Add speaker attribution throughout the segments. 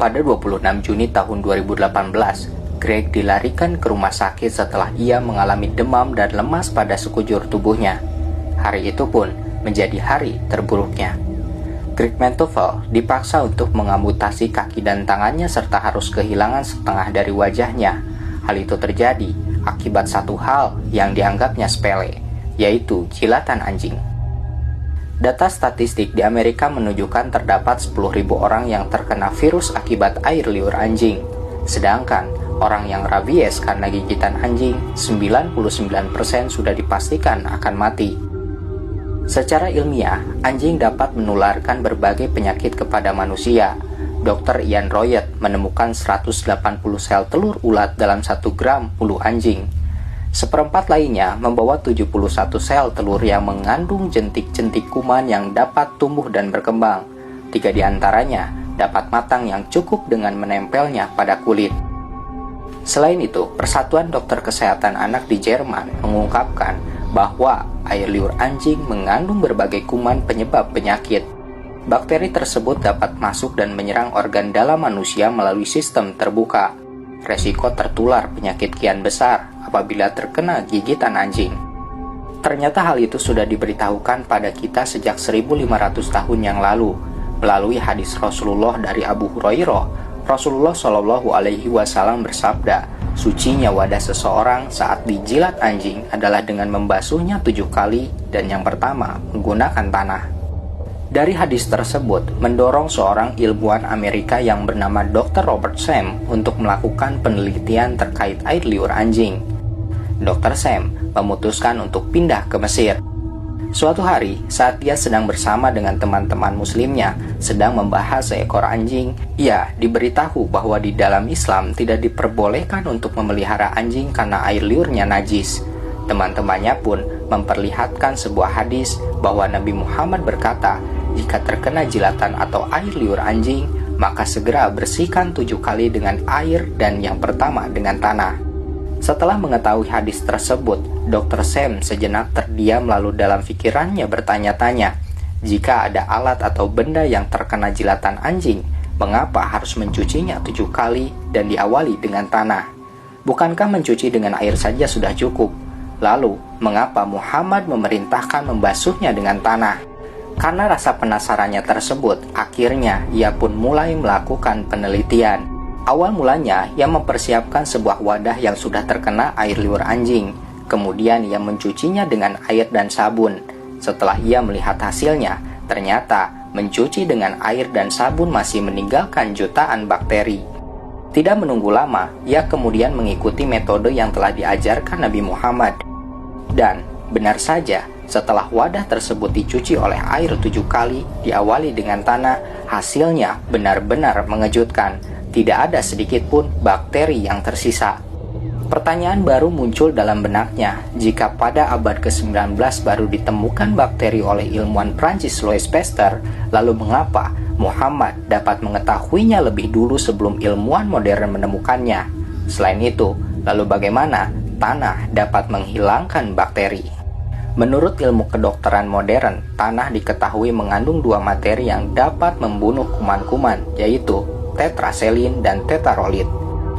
Speaker 1: Pada 26 Juni tahun 2018, Greg dilarikan ke rumah sakit setelah ia mengalami demam dan lemas pada sekujur tubuhnya. Hari itu pun menjadi hari terburuknya. Greg Mentoffel dipaksa untuk mengamputasi kaki dan tangannya serta harus kehilangan setengah dari wajahnya. Hal itu terjadi akibat satu hal yang dianggapnya sepele, yaitu jilatan anjing. Data statistik di Amerika menunjukkan terdapat 10.000 orang yang terkena virus akibat air liur anjing. Sedangkan orang yang rabies karena gigitan anjing, 99% sudah dipastikan akan mati. Secara ilmiah, anjing dapat menularkan berbagai penyakit kepada manusia. Dr. Ian Royet menemukan 180 sel telur ulat dalam 1 gram bulu anjing. Seperempat lainnya membawa 71 sel telur yang mengandung jentik-jentik kuman yang dapat tumbuh dan berkembang. 3 diantaranya dapat matang yang cukup dengan menempelnya pada kulit. Selain itu, Persatuan Dokter Kesehatan Anak di Jerman mengungkapkan bahwa air liur anjing mengandung berbagai kuman penyebab penyakit. Bakteri tersebut dapat masuk dan menyerang organ dalam manusia melalui sistem terbuka. Resiko tertular penyakit kian besar apabila terkena gigitan anjing. Ternyata hal itu sudah diberitahukan pada kita sejak 1500 tahun yang lalu. Melalui hadis Rasulullah dari Abu Hurairah, Rasulullah Shallallahu Alaihi Wasallam bersabda, sucinya wadah seseorang saat dijilat anjing adalah dengan membasuhnya 7 kali dan yang pertama menggunakan tanah. Dari hadis tersebut mendorong seorang ilmuwan Amerika yang bernama Dr. Robert Sam untuk melakukan penelitian terkait air liur anjing. Dr. Sam memutuskan untuk pindah ke Mesir. Suatu hari, saat dia sedang bersama dengan teman-teman muslimnya sedang membahas seekor anjing, ia diberitahu bahwa di dalam Islam tidak diperbolehkan untuk memelihara anjing karena air liurnya najis. Teman-temannya pun memperlihatkan sebuah hadis bahwa Nabi Muhammad berkata, jika terkena jilatan atau air liur anjing, maka segera bersihkan 7 kali dengan air dan yang pertama dengan tanah. Setelah mengetahui hadis tersebut, Dr. Sam sejenak terdiam lalu dalam pikirannya bertanya-tanya, jika ada alat atau benda yang terkena jilatan anjing, mengapa harus mencucinya 7 kali dan diawali dengan tanah? Bukankah mencuci dengan air saja sudah cukup? Lalu, mengapa Muhammad memerintahkan membasuhnya dengan tanah? Karena rasa penasarannya tersebut, akhirnya ia pun mulai melakukan penelitian. Awal mulanya, ia mempersiapkan sebuah wadah yang sudah terkena air liur anjing. Kemudian ia mencucinya dengan air dan sabun. Setelah ia melihat hasilnya, ternyata mencuci dengan air dan sabun masih meninggalkan jutaan bakteri. Tidak menunggu lama, ia kemudian mengikuti metode yang telah diajarkan Nabi Muhammad. Dan benar saja, setelah wadah tersebut dicuci oleh air 7 kali, diawali dengan tanah, hasilnya benar-benar mengejutkan. Tidak ada sedikit pun bakteri yang tersisa. Pertanyaan baru muncul dalam benaknya, jika pada abad ke-19 baru ditemukan bakteri oleh ilmuwan Prancis Louis Pasteur, lalu mengapa Muhammad dapat mengetahuinya lebih dulu sebelum ilmuwan modern menemukannya? Selain itu, lalu bagaimana tanah dapat menghilangkan bakteri? Menurut ilmu kedokteran modern, tanah diketahui mengandung 2 materi yang dapat membunuh kuman-kuman, yaitu tetraselin dan tetrarolit.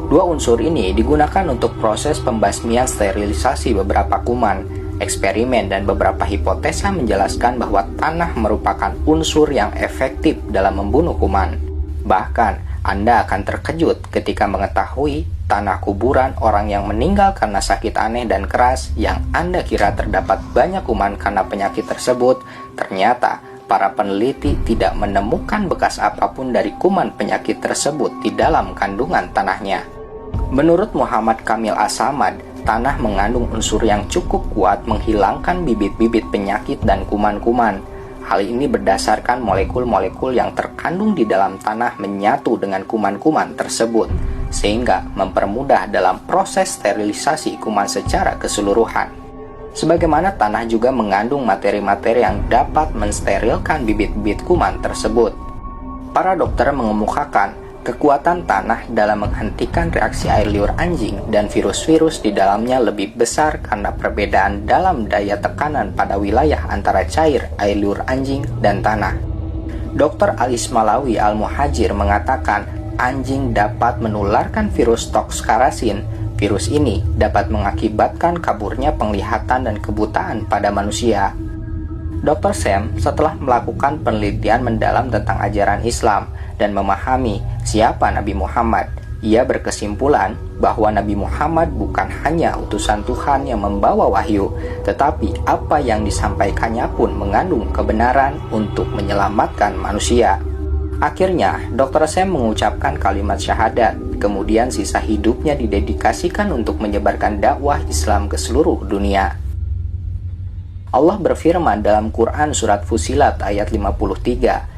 Speaker 1: 2 unsur ini digunakan untuk proses pembasmian sterilisasi beberapa kuman. Eksperimen dan beberapa hipotesa menjelaskan bahwa tanah merupakan unsur yang efektif dalam membunuh kuman. Bahkan, Anda akan terkejut ketika mengetahui tanah kuburan orang yang meninggal karena sakit aneh dan keras yang Anda kira terdapat banyak kuman karena penyakit tersebut, ternyata para peneliti tidak menemukan bekas apapun dari kuman penyakit tersebut di dalam kandungan tanahnya. Menurut Muhammad Kamil As-Samad, tanah mengandung unsur yang cukup kuat menghilangkan bibit-bibit penyakit dan kuman-kuman. Hal ini berdasarkan molekul-molekul yang terkandung di dalam tanah menyatu dengan kuman-kuman tersebut, sehingga mempermudah dalam proses sterilisasi kuman secara keseluruhan. Sebagaimana tanah juga mengandung materi-materi yang dapat mensterilkan bibit-bibit kuman tersebut. Para dokter mengemukakan kekuatan tanah dalam menghentikan reaksi air liur anjing dan virus-virus di dalamnya lebih besar karena perbedaan dalam daya tekanan pada wilayah antara cair air liur anjing dan tanah. Dr. Alis Malawi Al-Muhajir mengatakan, anjing dapat menularkan virus toxkarasin, virus ini dapat mengakibatkan kaburnya penglihatan dan kebutaan pada manusia. Dr. Sam setelah melakukan penelitian mendalam tentang ajaran Islam dan memahami siapa Nabi Muhammad, ia berkesimpulan bahwa Nabi Muhammad bukan hanya utusan Tuhan yang membawa wahyu, tetapi apa yang disampaikannya pun mengandung kebenaran untuk menyelamatkan manusia. Akhirnya, Dr. Sam mengucapkan kalimat syahadat, kemudian sisa hidupnya didedikasikan untuk menyebarkan dakwah Islam ke seluruh dunia. Allah berfirman dalam Quran surat Fusilat ayat 53,